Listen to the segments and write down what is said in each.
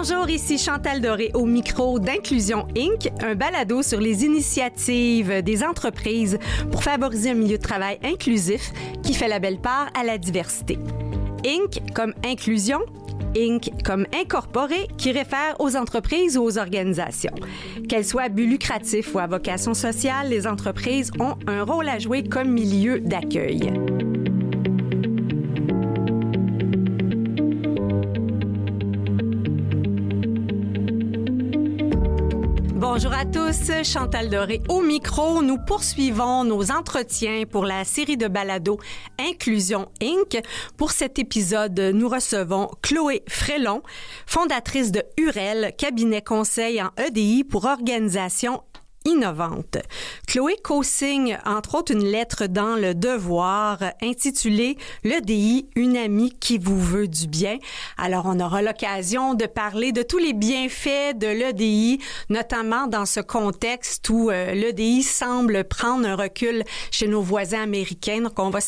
Bonjour, ici Chantal Doré au micro d'Inclusion Inc., un balado sur les initiatives des entreprises pour favoriser un milieu de travail inclusif qui fait la belle part à la diversité. Inc. comme inclusion, Inc. comme incorporé, qui réfère aux entreprises ou aux organisations. Qu'elles soient à but lucratif ou à vocation sociale, les entreprises ont un rôle à jouer comme milieu d'accueil. Bonjour à tous, Chantal Doré au micro. Nous poursuivons nos entretiens pour la série de balados Inclusion Inc. Pour cet épisode, nous recevons Chloé Frelon, fondatrice de UREL, cabinet conseil en EDI pour organisations innovantes. Chloé co-signe entre autres une lettre dans Le Devoir intitulée « L'EDI, une amie qui vous veut du bien ». Alors, on aura l'occasion de parler de tous les bienfaits de l'EDI, notamment dans ce contexte où l'EDI semble prendre un recul chez nos voisins américains. Donc, on va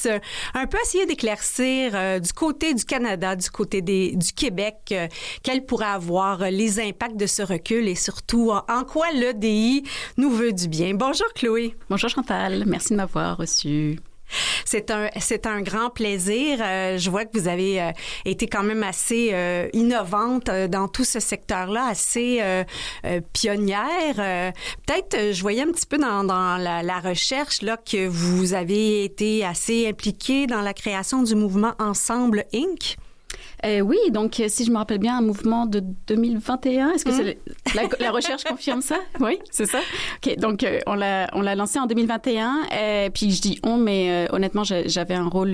un peu essayer d'éclaircir du côté du Canada, du côté du Québec, quels pourraient avoir les impacts de ce recul et surtout en quoi l'EDI nous veut du bien. Bonjour Chloé. Bonjour Chantal, merci de m'avoir reçue. C'est un grand plaisir. Je vois que vous avez été quand même assez innovante dans tout ce secteur-là, assez pionnière. Peut-être, je voyais un petit peu dans la recherche là, que vous avez été assez impliquée dans la création du mouvement Ensemble Inc. Oui, donc si je me rappelle bien, un mouvement de 2021, est-ce que c'est la recherche confirme ça? Oui, c'est ça. OK, donc on l'a lancé en 2021, puis je dis on, mais honnêtement, j'avais un rôle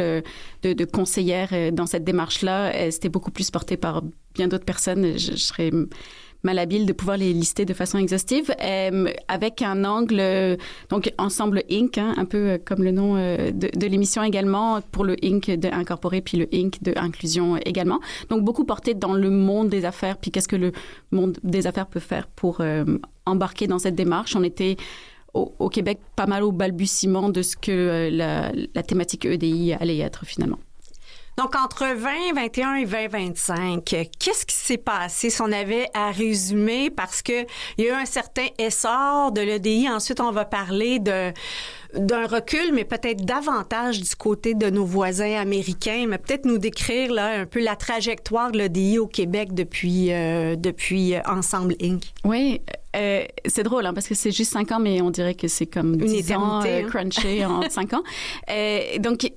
de conseillère dans cette démarche-là. C'était beaucoup plus porté par bien d'autres personnes. Je serais malhabile de pouvoir les lister de façon exhaustive, avec un angle, donc Ensemble Inc., un peu comme le nom de l'émission également, pour le Inc. de Incorporé, puis le Inc. de Inclusion également. Donc, beaucoup porté dans le monde des affaires, puis qu'est-ce que le monde des affaires peut faire pour embarquer dans cette démarche. On était au Québec pas mal au balbutiement de ce que la thématique EDI allait être finalement. Donc, entre 2021 et 2025, qu'est-ce qui s'est passé si on avait à résumer? Parce qu'il y a eu un certain essor de l'EDI. Ensuite, on va parler d'un recul, mais peut-être davantage du côté de nos voisins américains. Mais peut-être nous décrire là, un peu la trajectoire de l'EDI au Québec depuis Ensemble Inc. Oui, c'est drôle hein, parce que c'est juste 5 ans, mais on dirait que c'est comme 10 ans crunché en 5 ans. Donc,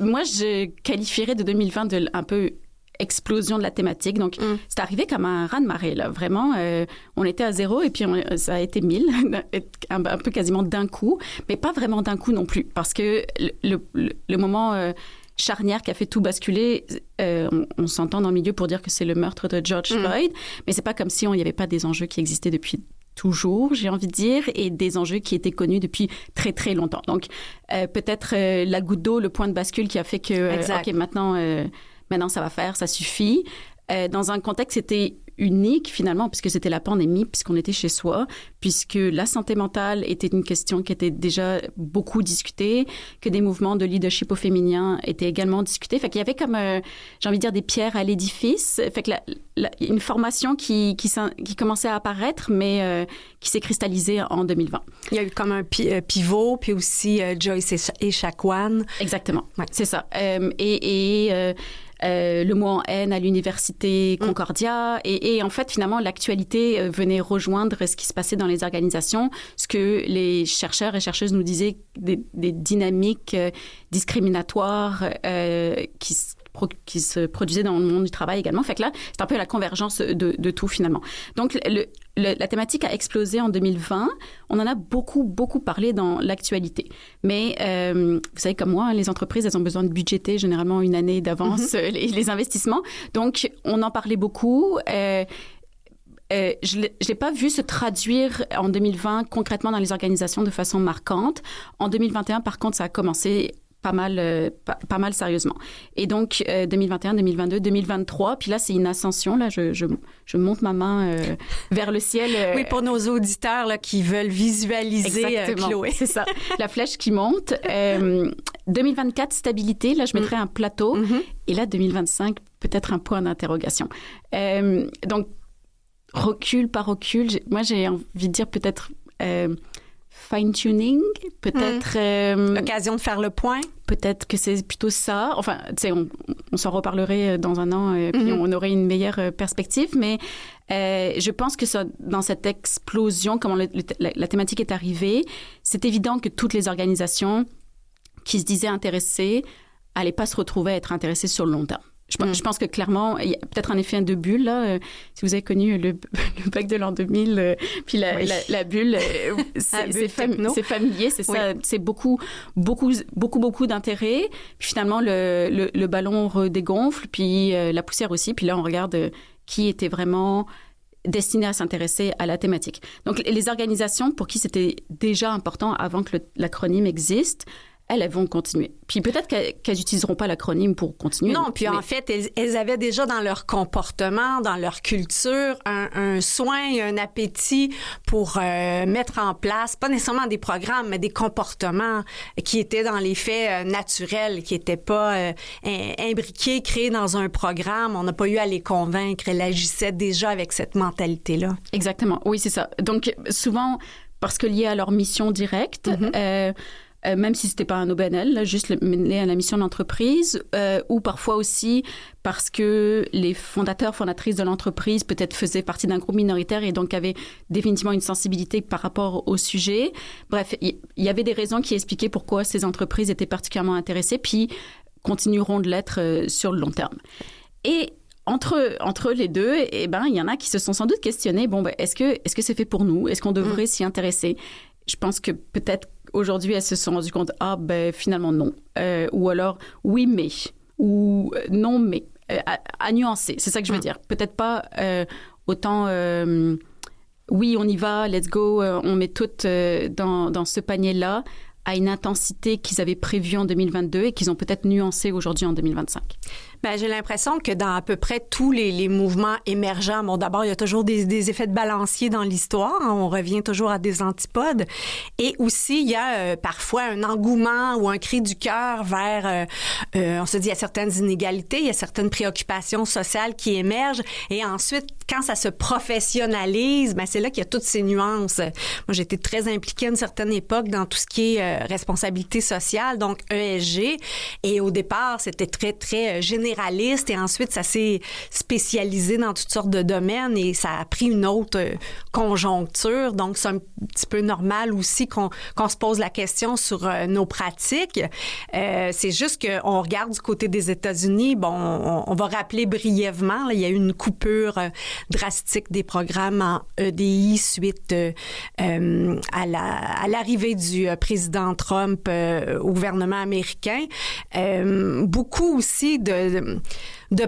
moi, je qualifierais de 2020 de un peu explosion de la thématique. Donc, c'est arrivé comme un raz-de-marée, là. Vraiment, on était à 0 et puis ça a été 1000, un peu quasiment d'un coup, mais pas vraiment d'un coup non plus. Parce que le moment charnière qui a fait tout basculer, on s'entend dans le milieu pour dire que c'est le meurtre de George Floyd, mais c'est pas comme si il n'y avait pas des enjeux qui existaient depuis toujours, j'ai envie de dire, et des enjeux qui étaient connus depuis très, très longtemps. Donc, peut-être la goutte d'eau, le point de bascule qui a fait que, OK, maintenant, ça va faire, ça suffit. Dans un contexte, c'était unique, finalement, puisque c'était la pandémie, puisqu'on était chez soi, puisque la santé mentale était une question qui était déjà beaucoup discutée, que des mouvements de leadership au féminin étaient également discutés. Fait qu'il y avait comme, j'ai envie de dire, des pierres à l'édifice. Fait que une formation qui commençait à apparaître, mais qui s'est cristallisée en 2020. Il y a eu comme un pivot, puis aussi Joyce Echaquan. Exactement, ouais. C'est ça. Le mot en haine à l'université Concordia. Et en fait, finalement, l'actualité venait rejoindre ce qui se passait dans les organisations, ce que les chercheurs et chercheuses nous disaient, des dynamiques discriminatoires qui se produisaient dans le monde du travail également. Fait que là, c'est un peu la convergence de tout, finalement. Donc, la thématique a explosé en 2020. On en a beaucoup, beaucoup parlé dans l'actualité. Mais vous savez, comme moi, les entreprises, elles ont besoin de budgéter généralement une année d'avance les investissements. Donc, on en parlait beaucoup. Je l'ai pas vu se traduire en 2020 concrètement dans les organisations de façon marquante. En 2021, par contre, ça a commencé pas mal sérieusement. Et donc, 2021, 2022, 2023, puis là, c'est une ascension. Là, je monte ma main vers le ciel. Oui, pour nos auditeurs là, qui veulent visualiser Chloé. C'est ça, la flèche qui monte. 2024, stabilité. Là, je mettrais un plateau. Et là, 2025, peut-être un point d'interrogation. Donc, recul par recul, moi j'ai envie de dire peut-être fine-tuning, peut-être... L'occasion de faire le point. Peut-être que c'est plutôt ça. Enfin, tu sais, on s'en reparlerait dans un an et puis on aurait une meilleure perspective. Mais je pense que ça, dans cette explosion, comment la thématique est arrivée, c'est évident que toutes les organisations qui se disaient intéressées n'allaient pas se retrouver à être intéressées sur le long terme. Je pense que clairement, il y a peut-être un effet de bulle, là. Si vous avez connu le bug de l'an 2000, puis la bulle, c'est familier, c'est ça. C'est beaucoup d'intérêt. Puis finalement, le ballon redégonfle, puis la poussière aussi. Puis là, on regarde qui était vraiment destiné à s'intéresser à la thématique. Donc, les organisations pour qui c'était déjà important avant que l'acronyme existe, elles vont continuer. Puis peut-être qu'elles n'utiliseront pas l'acronyme pour continuer. Non, puis en fait, elles avaient déjà dans leur comportement, dans leur culture, un soin et un appétit pour mettre en place, pas nécessairement des programmes, mais des comportements qui étaient dans les faits naturels, qui n'étaient pas imbriqués, créés dans un programme. On n'a pas eu à les convaincre. Elles agissaient déjà avec cette mentalité-là. Exactement. Oui, c'est ça. Donc, souvent, parce que lié à leur mission directe, même si c'était pas un OBNL, là, juste lié à la mission de l'entreprise, ou parfois aussi parce que les fondatrices de l'entreprise peut-être faisaient partie d'un groupe minoritaire et donc avaient définitivement une sensibilité par rapport au sujet. Bref, il y avait des raisons qui expliquaient pourquoi ces entreprises étaient particulièrement intéressées, puis continueront de l'être sur le long terme. Et entre les deux, il y en a qui se sont sans doute questionnés, est-ce que c'est fait pour nous? Est-ce qu'on devrait s'y intéresser? Je pense que peut-être aujourd'hui, elles se sont rendues compte, finalement non. Ou alors, oui, mais. Ou non, mais. À nuancer, c'est ça que je veux dire. Peut-être pas autant, oui, on y va, let's go, on met toutes dans ce panier-là, à une intensité qu'ils avaient prévue en 2022 et qu'ils ont peut-être nuancé aujourd'hui en 2025. J'ai l'impression que dans à peu près tous les mouvements émergents, d'abord, il y a toujours des effets de balancier dans l'histoire. On revient toujours à des antipodes. Et aussi, il y a parfois un engouement ou un cri du cœur vers, on se dit, il y a certaines inégalités, il y a certaines préoccupations sociales qui émergent. Et ensuite, quand ça se professionnalise, c'est là qu'il y a toutes ces nuances. Moi, j'ai été très impliquée à une certaine époque dans tout ce qui est responsabilité sociale, donc ESG. Et au départ, c'était très, très généraliste et ensuite, ça s'est spécialisé dans toutes sortes de domaines et ça a pris une autre conjoncture. Donc, c'est un petit peu normal aussi qu'on se pose la question sur nos pratiques. C'est juste qu'on regarde du côté des États-Unis. On va rappeler brièvement, là, il y a eu une coupure drastique des programmes en EDI suite à l'arrivée du président Trump au gouvernement américain. Beaucoup aussi de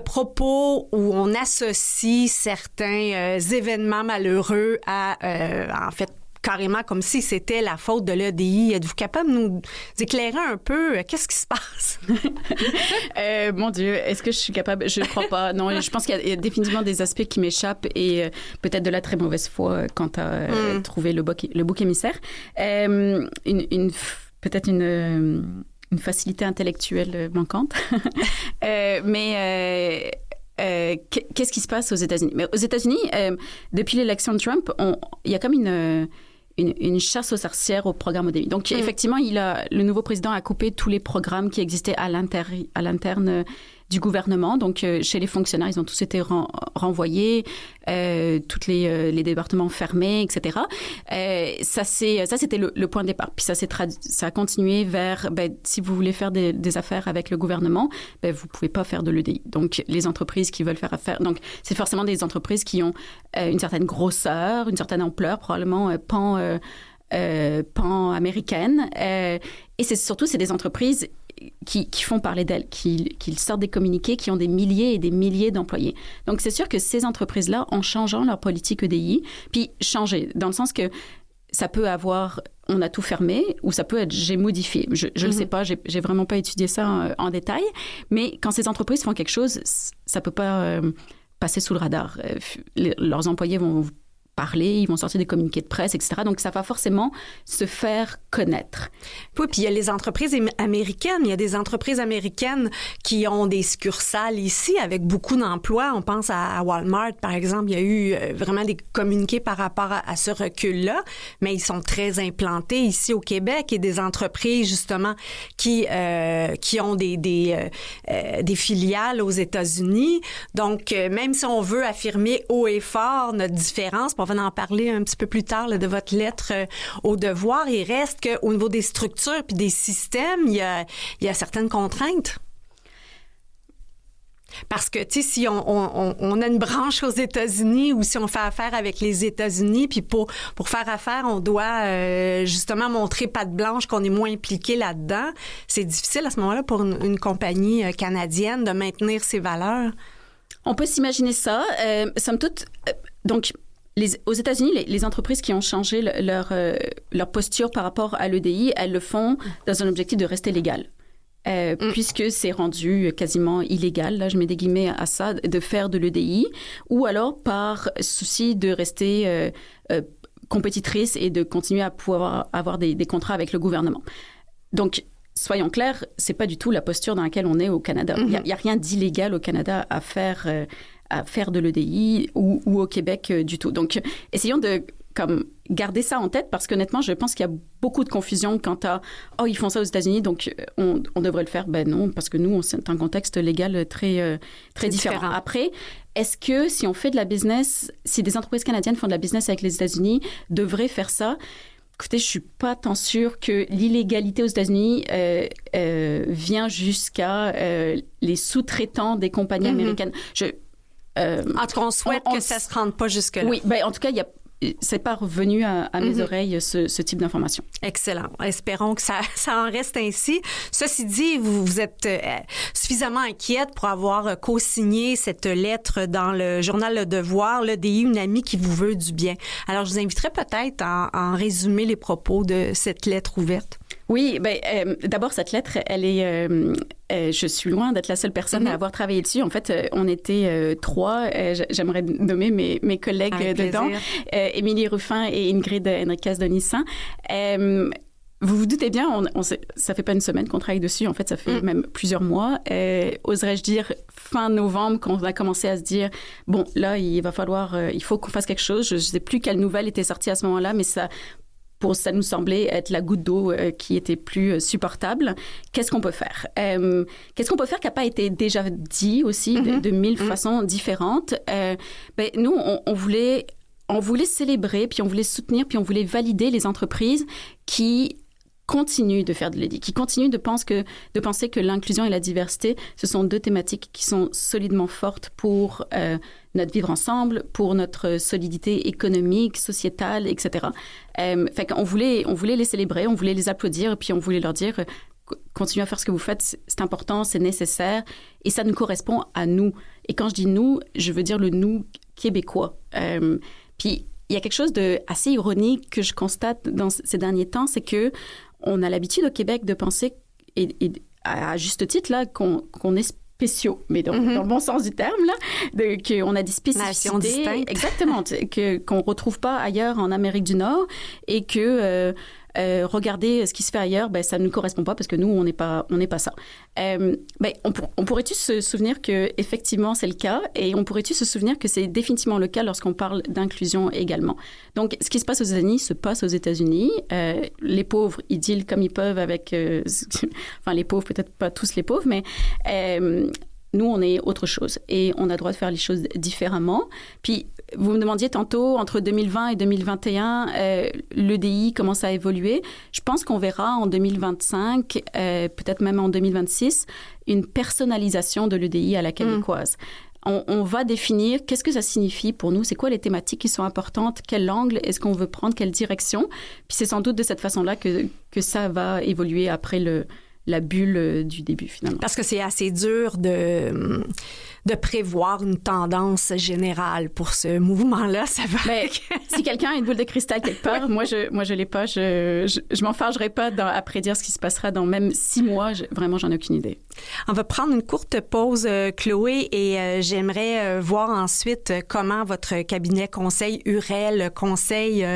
propos où on associe certains événements malheureux à, en fait, carrément comme si c'était la faute de l'EDI. Êtes-vous capable de nous éclairer un peu? Qu'est-ce qui se passe? Mon Dieu, est-ce que je suis capable? Je ne crois pas. Non, je pense qu'il y a définitivement des aspects qui m'échappent et peut-être de la très mauvaise foi quant à trouver le bouc émissaire. Peut-être une facilité intellectuelle manquante. Qu'est-ce qui se passe aux États-Unis? Mais aux États-Unis, depuis l'élection de Trump, il y a comme une chasse aux sorcières au programme ODI. Donc, effectivement, le nouveau président a coupé tous les programmes qui existaient à l'interne du gouvernement. Donc, chez les fonctionnaires, ils ont tous été renvoyés, tous les départements fermés, etc. Ça, c'était le point de départ. Puis ça a continué vers, si vous voulez faire des affaires avec le gouvernement, vous pouvez pas faire de l'EDI. Donc, les entreprises qui veulent faire affaire, donc c'est forcément des entreprises qui ont une certaine grosseur, une certaine ampleur, probablement pan-américaine. Et c'est des entreprises qui font parler d'elles, qui sortent des communiqués, qui ont des milliers et des milliers d'employés. Donc, c'est sûr que ces entreprises-là, en changeant leur politique EDI, puis changer, dans le sens que ça peut avoir, on a tout fermé, ou ça peut être, j'ai modifié. Je ne sais pas, j'ai vraiment pas étudié ça en détail, mais quand ces entreprises font quelque chose, ça peut pas passer sous le radar. Leurs employés vont parler, ils vont sortir des communiqués de presse, etc. Donc, ça va forcément se faire connaître. Oui, puis il y a les entreprises américaines. Il y a des entreprises américaines qui ont des succursales ici avec beaucoup d'emplois. On pense à Walmart, par exemple. Il y a eu vraiment des communiqués par rapport à ce recul-là, mais ils sont très implantés ici au Québec et des entreprises, justement, qui ont des filiales aux États-Unis. Donc, même si on veut affirmer haut et fort notre différence, on va en parler un petit peu plus tard là, de votre lettre au devoir, il reste qu'au niveau des structures puis des systèmes, il y a certaines contraintes. Parce que, tu sais, si on a une branche aux États-Unis ou si on fait affaire avec les États-Unis, puis pour faire affaire, on doit justement montrer patte blanche qu'on est moins impliqué là-dedans, c'est difficile à ce moment-là pour une compagnie canadienne de maintenir ses valeurs. On peut s'imaginer ça. Somme toute, donc, aux États-Unis, les entreprises qui ont changé leur posture par rapport à l'EDI, elles le font dans un objectif de rester légales. Puisque c'est rendu quasiment illégal, là je mets des guillemets à ça, de faire de l'EDI, ou alors par souci de rester compétitrice et de continuer à pouvoir avoir des contrats avec le gouvernement. Donc, soyons clairs, c'est pas du tout la posture dans laquelle on est au Canada. Il y a rien d'illégal au Canada à faire de l'EDI ou au Québec du tout. Donc, essayons de garder ça en tête parce qu'honnêtement, je pense qu'il y a beaucoup de confusion quant à « Oh, ils font ça aux États-Unis, donc on devrait le faire. » Ben non, parce que nous, c'est un contexte légal très différent. Après, est-ce que si on fait de la business, si des entreprises canadiennes font de la business avec les États-Unis, devraient faire ça? Écoutez, je ne suis pas tant sûre que l'illégalité aux États-Unis vient jusqu'à les sous-traitants des compagnies américaines. En tout cas, on souhaite que ça ne se rende pas jusque-là. Oui, ben, en tout cas, c'est pas revenu à mes oreilles ce type d'information. Excellent. Espérons que ça en reste ainsi. Ceci dit, vous êtes suffisamment inquiète pour avoir co-signé cette lettre dans le journal Le Devoir, l'EDI, une amie qui vous veut du bien. Alors, je vous inviterai peut-être à en résumer les propos de cette lettre ouverte. Oui, d'abord, cette lettre, elle est... je suis loin d'être la seule personne à avoir travaillé dessus. En fait, on était 3. J'aimerais nommer mes collègues avec dedans. Émilie Ruffin et Ingrid Henriquez-Denissan. Vous vous doutez bien, ça fait pas une semaine qu'on travaille dessus. En fait, ça fait même plusieurs mois. Oserais-je dire fin novembre qu'on a commencé à se dire bon, là, il faut qu'on fasse quelque chose. Je sais plus quelle nouvelle était sortie à ce moment-là, mais ça nous semblait être la goutte d'eau qui était plus supportable. Qu'est-ce qu'on peut faire? Qu'est-ce qu'on peut faire qui n'a pas été déjà dit aussi de mille façons différentes? Nous, on voulait célébrer, puis on voulait soutenir, puis on voulait valider les entreprises qui continuent de faire de l'EDI, qui continuent de penser que l'inclusion et la diversité, ce sont 2 thématiques qui sont solidement fortes pour notre vivre ensemble, pour notre solidité économique, sociétale, etc. Fait qu'on voulait les célébrer, on voulait les applaudir, et puis on voulait leur dire continuez à faire ce que vous faites, c'est important, c'est nécessaire, et ça nous correspond à nous. Et quand je dis nous, je veux dire le nous québécois. Puis il y a quelque chose de assez ironique que je constate dans ces derniers temps, c'est que on a l'habitude au Québec de penser, et à juste titre, là, qu'on est spéciaux, mais dans le bon sens du terme, là, qu'on a des spécificités. Exactement, qu'on ne retrouve pas ailleurs en Amérique du Nord et que regarder ce qui se fait ailleurs, ça ne nous correspond pas parce que nous, on n'est pas ça. On pourrait-tu se souvenir qu'effectivement, c'est le cas et on pourrait-tu se souvenir que c'est définitivement le cas lorsqu'on parle d'inclusion également. Donc, ce qui se passe aux États-Unis se passe aux États-Unis. Les pauvres, ils dealent comme ils peuvent avec... enfin, les pauvres, peut-être pas tous les pauvres, mais... nous, on est autre chose et on a le droit de faire les choses différemment. Puis, vous me demandiez tantôt, entre 2020 et 2021, l'EDI commence à évoluer. Je pense qu'on verra en 2025, peut-être même en 2026, une personnalisation de l'EDI à la québécoise. On va définir qu'est-ce que ça signifie pour nous, c'est quoi les thématiques qui sont importantes, quel angle est-ce qu'on veut prendre, quelle direction. Puis c'est sans doute de cette façon-là que ça va évoluer après la bulle du début, finalement. Parce que c'est assez dur de prévoir une tendance générale pour ce mouvement-là. Ça va. Mais si quelqu'un a une boule de cristal quelque part, moi je l'ai pas. Je m'enfargerai pas à prédire ce qui se passera dans même 6 mois. Vraiment, j'en ai aucune idée. On va prendre une courte pause, Chloé, et j'aimerais voir ensuite comment votre cabinet conseil Urel conseille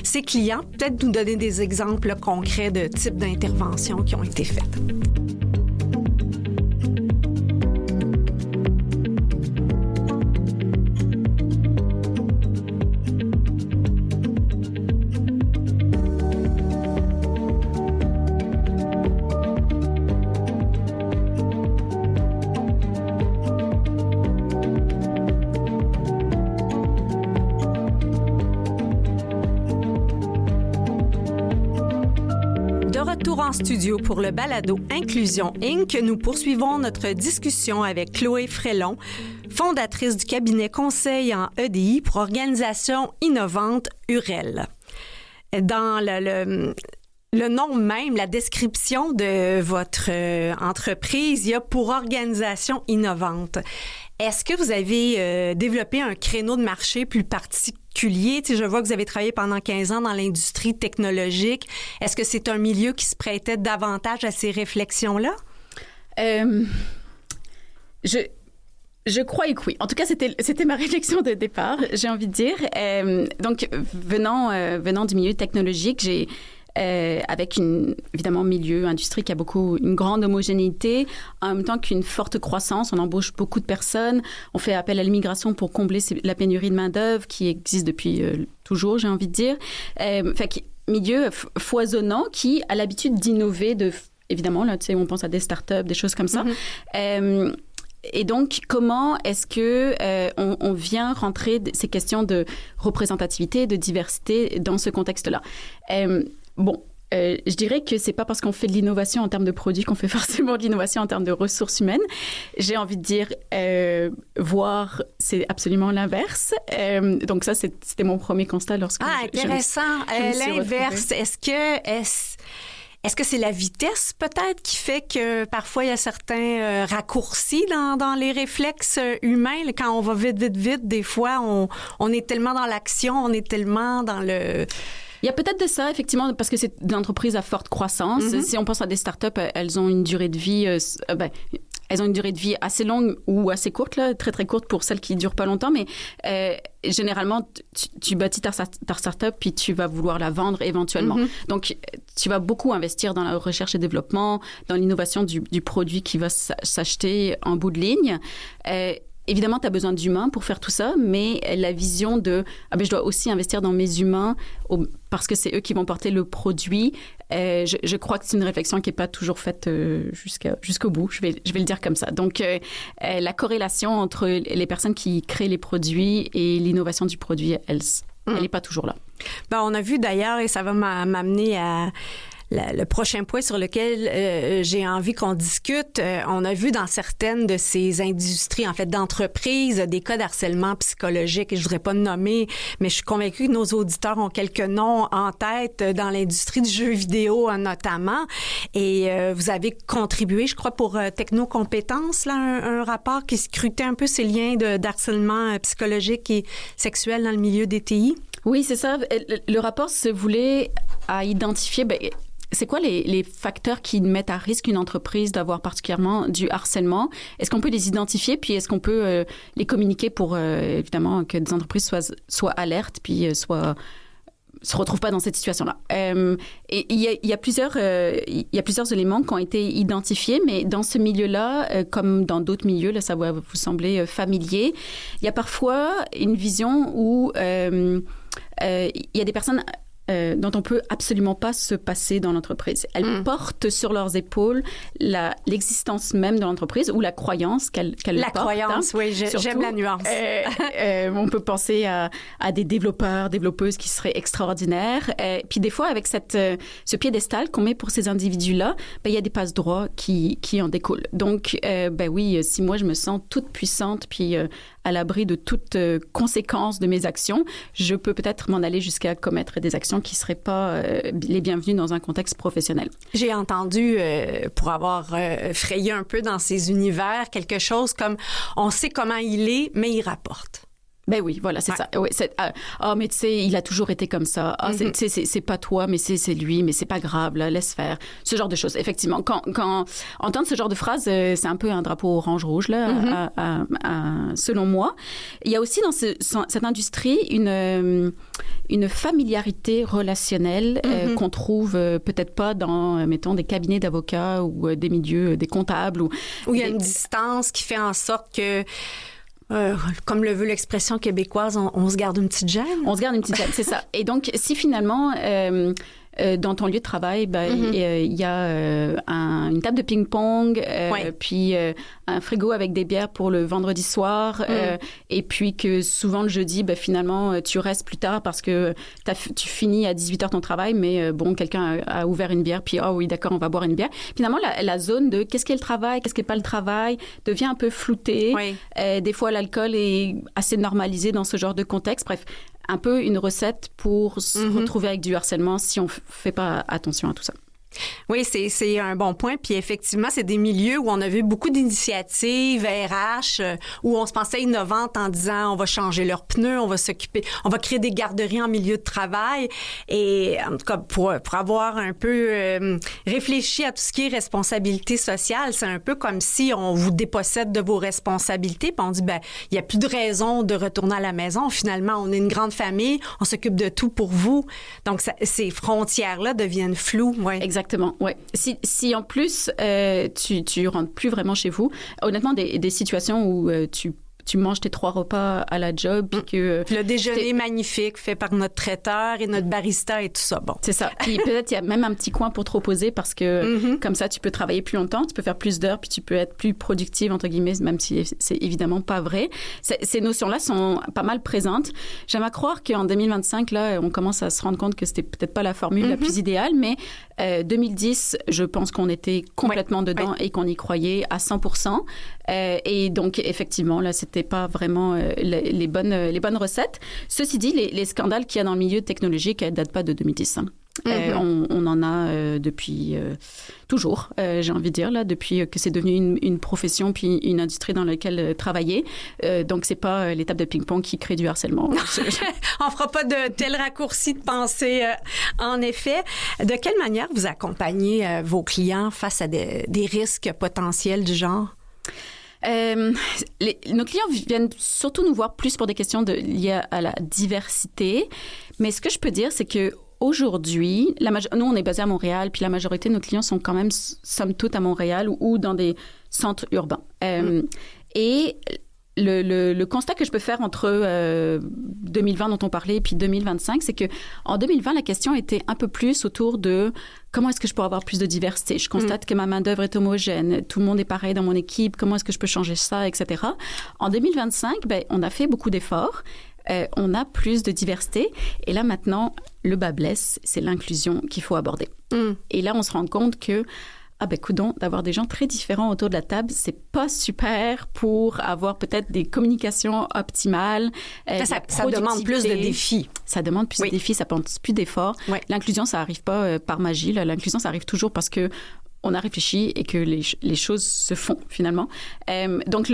ses clients. Peut-être nous donner des exemples concrets de types d'interventions qui ont été faites. En studio pour le balado Inclusion Inc., nous poursuivons notre discussion avec Chloé Frelon, fondatrice du cabinet conseil en EDI pour organisation innovante Urel. Dans le nom même, la description de votre entreprise, il y a pour organisation innovante. Est-ce que vous avez développé un créneau de marché plus particulier? Tu sais, je vois que vous avez travaillé pendant 15 ans dans l'industrie technologique. Est-ce que c'est un milieu qui se prêtait davantage à ces réflexions-là? Je crois que oui. En tout cas, c'était ma réflexion de départ, j'ai envie de dire. Donc, venant du milieu technologique, j'ai... avec évidemment milieu, industrie qui a une grande homogénéité, en même temps qu'une forte croissance. On embauche beaucoup de personnes. On fait appel à l'immigration pour combler la pénurie de main-d'œuvre qui existe depuis toujours, j'ai envie de dire. Fait milieu foisonnant qui a l'habitude d'innover, évidemment, là, tu sais, on pense à des startups, des choses comme ça. Mm-hmm. Et donc, comment est-ce que on vient rentrer ces questions de représentativité, de diversité dans ce contexte-là? Je dirais que c'est pas parce qu'on fait de l'innovation en termes de produits qu'on fait forcément de l'innovation en termes de ressources humaines. J'ai envie de dire, voire c'est absolument l'inverse. Donc ça, c'était mon premier constat lorsque intéressant. L'inverse, est-ce que c'est la vitesse peut-être qui fait que parfois il y a certains raccourcis dans les réflexes humains? Quand on va vite, des fois, on est tellement dans l'action, on est tellement dans le... Il y a peut-être de ça, effectivement, parce que c'est des entreprises à forte croissance. Mm-hmm. Si on pense à des startups, elles ont une durée de vie... elles ont une durée de vie assez longue ou assez courte, là, très, très courte pour celles qui ne durent pas longtemps. Mais généralement, tu bâtis ta startup puis tu vas vouloir la vendre éventuellement. Mm-hmm. Donc, tu vas beaucoup investir dans la recherche et développement, dans l'innovation du produit qui va s'acheter en bout de ligne. Évidemment, tu as besoin d'humains pour faire tout ça, mais la vision de je dois aussi investir dans mes humains parce que c'est eux qui vont porter le produit. Je crois que c'est une réflexion qui n'est pas toujours faite jusqu'au bout. Je vais le dire comme ça. Donc, la corrélation entre les personnes qui créent les produits et l'innovation du produit, elle n'est pas toujours là. On a vu d'ailleurs, et ça va m'amener à... Le prochain point sur lequel j'ai envie qu'on discute, on a vu dans certaines de ces industries, en fait, d'entreprises, des cas d'harcèlement psychologique. Et je voudrais pas nommer, mais je suis convaincue que nos auditeurs ont quelques noms en tête dans l'industrie du jeu vidéo, notamment. Et vous avez contribué, je crois, pour Technocompétences, là, un rapport qui scrutait un peu ces liens d'harcèlement psychologique et sexuel dans le milieu des TI. Oui, c'est ça. Le rapport se voulait à identifier... c'est quoi les facteurs qui mettent à risque une entreprise d'avoir particulièrement du harcèlement? Est-ce qu'on peut les identifier, puis est-ce qu'on peut les communiquer pour, évidemment, que des entreprises soient alertes, puis se retrouvent pas dans cette situation-là? Et il y a plusieurs éléments qui ont été identifiés, mais dans ce milieu-là, comme dans d'autres milieux, là, ça va vous sembler familier, il y a parfois une vision où il y a des personnes... dont on peut absolument pas se passer dans l'entreprise. Elles portent sur leurs épaules l'existence même de l'entreprise ou la croyance qu'elles portent. La croyance, oui, j'aime la nuance. On peut penser à des développeuses qui seraient extraordinaires. Puis des fois, avec ce piédestal qu'on met pour ces individus-là, il y a des passe-droits qui en découlent. Donc, oui, si moi, je me sens toute puissante puis à l'abri de toute conséquence de mes actions, je peux peut-être m'en aller jusqu'à commettre des actions qui ne seraient pas les bienvenus dans un contexte professionnel. J'ai entendu, pour avoir frayé un peu dans ces univers, quelque chose comme « on sait comment il est, mais il rapporte ». Ben oui, voilà, c'est ça. Oui, mais tu sais, il a toujours été comme ça. C'est pas toi, mais c'est lui, mais c'est pas grave, là, laisse faire. Ce genre de choses. Effectivement, quand entendre ce genre de phrase, c'est un peu un drapeau orange-rouge, là, selon moi. Il y a aussi dans cette industrie une familiarité relationnelle qu'on trouve peut-être pas dans, mettons, des cabinets d'avocats ou des milieux, des comptables. Où il y a une distance qui fait en sorte que comme le veut l'expression québécoise, on se garde une petite gêne. On se garde une petite gêne, c'est ça. Et donc, si finalement, dans ton lieu de travail, il y a une table de ping-pong, puis un frigo avec des bières pour le vendredi soir, et puis que souvent le jeudi, finalement, tu restes plus tard parce que tu finis à 18h ton travail, mais quelqu'un a ouvert une bière, puis oui, d'accord, on va boire une bière. Finalement, la zone de qu'est-ce qu'est le travail, qu'est-ce qu'est pas le travail, devient un peu floutée. Oui. Des fois, l'alcool est assez normalisé dans ce genre de contexte. Bref, un peu une recette pour se retrouver avec du harcèlement si on ne fait pas attention à tout ça. Oui, c'est un bon point. Puis effectivement, c'est des milieux où on a vu beaucoup d'initiatives RH, où on se pensait innovantes en disant on va changer leurs pneus, on va créer des garderies en milieu de travail. Et en tout cas, pour avoir un peu réfléchi à tout ce qui est responsabilité sociale, c'est un peu comme si on vous dépossède de vos responsabilités. Puis on dit, il n'y a plus de raison de retourner à la maison. Finalement, on est une grande famille, on s'occupe de tout pour vous. Donc, ces frontières-là deviennent floues. Ouais. Exactement, ouais. Si en plus, tu rentres plus vraiment chez vous, honnêtement, des situations où tu manges tes 3 repas à la job. Puis le déjeuner magnifique fait par notre traiteur et notre barista et tout ça. Bon. C'est ça. Puis peut-être il y a même un petit coin pour te reposer parce que comme ça, tu peux travailler plus longtemps, tu peux faire plus d'heures, puis tu peux être plus productive, entre guillemets, même si c'est évidemment pas vrai. Ces notions-là sont pas mal présentes. J'aime à croire qu'en 2025, là, on commence à se rendre compte que c'était peut-être pas la formule la plus idéale, mais 2010, je pense qu'on était complètement dedans et qu'on y croyait à 100%. Et donc, effectivement, là, c'était pas vraiment les bonnes recettes. Ceci dit, les scandales qu'il y a dans le milieu technologique ne datent pas de 2010. Hein. On en a depuis toujours, j'ai envie de dire, là, depuis que c'est devenu une profession puis une industrie dans laquelle travailler. Donc, c'est pas l'étape de ping-pong qui crée du harcèlement. On fera pas de tel raccourci de pensée, en effet. De quelle manière vous accompagnez vos clients face à des risques potentiels du genre? Nos clients viennent surtout nous voir plus pour des questions liées à la diversité. Mais ce que je peux dire, c'est que aujourd'hui, nous, on est basé à Montréal, puis la majorité de nos clients sont quand même, somme toute, à Montréal ou dans des centres urbains. Et le constat que je peux faire entre 2020 dont on parlait et puis 2025, c'est que en 2020, la question était un peu plus autour de comment est-ce que je peux avoir plus de diversité. Je constate que ma main-d'œuvre est homogène, tout le monde est pareil dans mon équipe, comment est-ce que je peux changer ça, etc. En 2025, on a fait beaucoup d'efforts. On a plus de diversité. Et là, maintenant, le bas blesse, c'est l'inclusion qu'il faut aborder. Et là, on se rend compte que coudonc, d'avoir des gens très différents autour de la table, c'est pas super pour avoir peut-être des communications optimales. Ça demande plus de défis. Ça demande plus de défis, ça demande plus d'efforts. Oui. L'inclusion, ça arrive pas par magie. Là. L'inclusion, ça arrive toujours parce que on a réfléchi et que les choses se font finalement. Donc,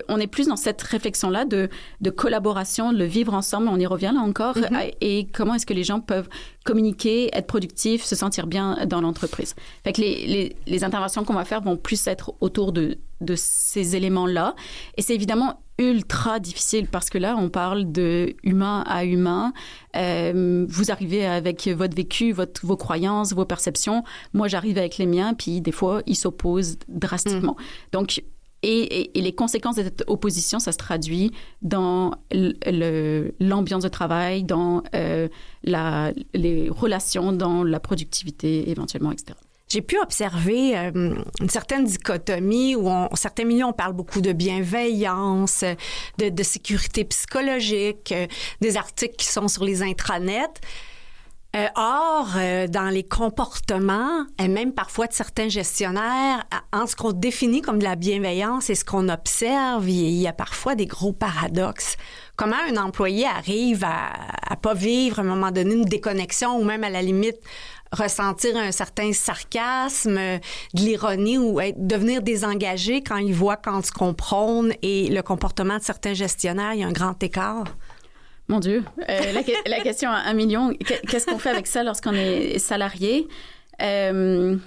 on est plus dans cette réflexion-là de collaboration, de le vivre ensemble. On y revient là encore. Et comment est-ce que les gens peuvent communiquer, être productifs, se sentir bien dans l'entreprise. Fait que les interventions qu'on va faire vont plus être autour de ces éléments-là. Et c'est évidemment ultra difficile parce que là, on parle de humain à humain. Vous arrivez avec votre vécu, vos croyances, vos perceptions. Moi, j'arrive avec les miens, puis des fois, ils s'opposent drastiquement. Donc, et les conséquences de cette opposition, ça se traduit dans l'ambiance de travail, dans les relations, dans la productivité éventuellement, etc. J'ai pu observer une certaine dichotomie où certains milieux, on parle beaucoup de bienveillance, de sécurité psychologique, des articles qui sont sur les intranets. Or, dans les comportements, et même parfois de certains gestionnaires, en ce qu'on définit comme de la bienveillance et ce qu'on observe, il y a parfois des gros paradoxes. Comment un employé arrive à pas vivre à un moment donné une déconnexion ou même à la limite ressentir un certain sarcasme, de l'ironie ou devenir désengagé quand ils voient quand tu comprends et le comportement de certains gestionnaires, il y a un grand écart? Mon Dieu, la question à 1 million, qu'est-ce qu'on fait avec ça lorsqu'on est salarié? Je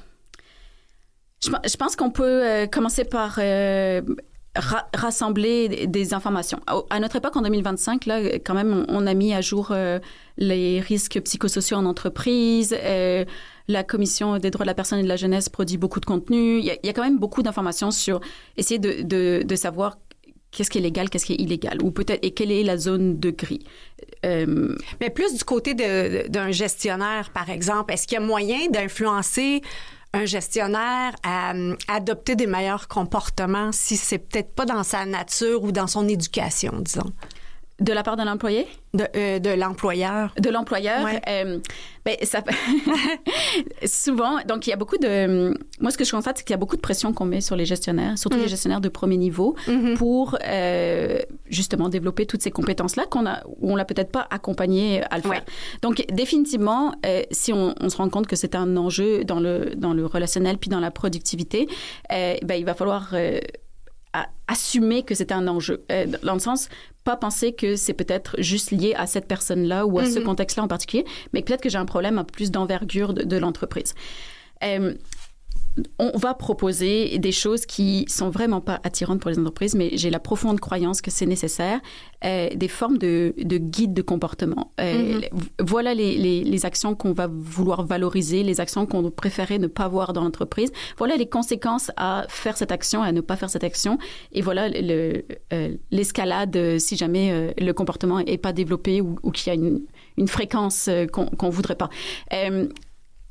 pense qu'on peut commencer par rassembler des informations. À notre époque, en 2025, là, quand même, on a mis à jour les risques psychosociaux en entreprise. La Commission des droits de la personne et de la jeunesse produit beaucoup de contenu. Il y a quand même beaucoup d'informations sur essayer de savoir qu'est-ce qui est légal, qu'est-ce qui est illégal, ou peut-être, et quelle est la zone de gris. Mais plus du côté d'un gestionnaire, par exemple, est-ce qu'il y a moyen d'influencer un gestionnaire à adopter des meilleurs comportements si c'est peut-être pas dans sa nature ou dans son éducation, disons? De la part de l'employé? De l'employeur. De l'employeur. Ouais. Ça souvent, donc il y a beaucoup de... Moi, ce que je constate, c'est qu'il y a beaucoup de pression qu'on met sur les gestionnaires, surtout les gestionnaires de premier niveau, pour justement développer toutes ces compétences-là où on l'a peut-être pas accompagné à le faire. Donc, définitivement, si on se rend compte que c'est un enjeu dans le relationnel puis dans la productivité, il va falloir... assumer que c'est un enjeu. Dans le sens, pas penser que c'est peut-être juste lié à cette personne-là ou à ce contexte-là en particulier, mais peut-être que j'ai un problème à plus d'envergure de l'entreprise. On va proposer des choses qui sont vraiment pas attirantes pour les entreprises, mais j'ai la profonde croyance que c'est nécessaire, des formes de guides de comportement. Voilà les actions qu'on va vouloir valoriser, les actions qu'on préférait ne pas voir dans l'entreprise. Voilà les conséquences à faire cette action et à ne pas faire cette action. Et voilà l'escalade si jamais le comportement est pas développé ou qu'il y a une fréquence qu'on voudrait pas.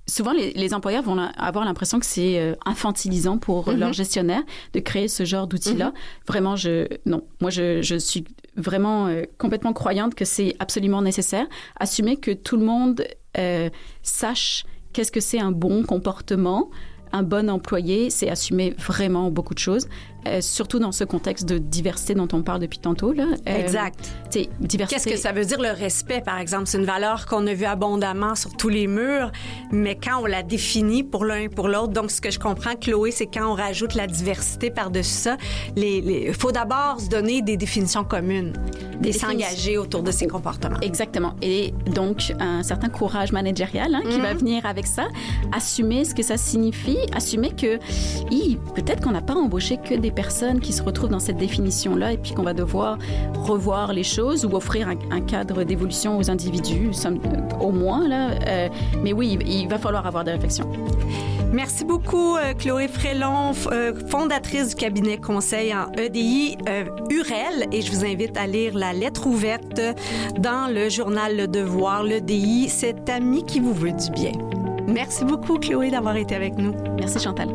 Souvent, les employeurs vont avoir l'impression que c'est infantilisant pour leur gestionnaire de créer ce genre d'outils-là. Vraiment, moi, je suis vraiment complètement croyante que c'est absolument nécessaire. Assumer que tout le monde sache qu'est-ce que c'est un bon comportement. Un bon employé, c'est assumer vraiment beaucoup de choses, surtout dans ce contexte de diversité dont on parle depuis tantôt. Là. Exact. Diversité. Qu'est-ce que ça veut dire le respect, par exemple? C'est une valeur qu'on a vue abondamment sur tous les murs, mais quand on la définit pour l'un et pour l'autre, donc ce que je comprends, Chloé, c'est quand on rajoute la diversité par-dessus ça, il faut d'abord se donner des définitions communes et s'engager autour de ces comportements. Exactement. Et donc, un certain courage managérial qui va venir avec ça, assumer ce que ça signifie, assumer que peut-être qu'on n'a pas embauché que des personnes qui se retrouvent dans cette définition-là et puis qu'on va devoir revoir les choses ou offrir un cadre d'évolution aux individus, au moins. Là. Mais oui, il va falloir avoir des réflexions. Merci beaucoup, Chloé Frélon, fondatrice du cabinet conseil en EDI UREL. Et je vous invite à lire la lettre ouverte dans le journal Le Devoir. L'EDI, cet ami qui vous veut du bien. Merci beaucoup, Chloé, d'avoir été avec nous. Merci, Chantal.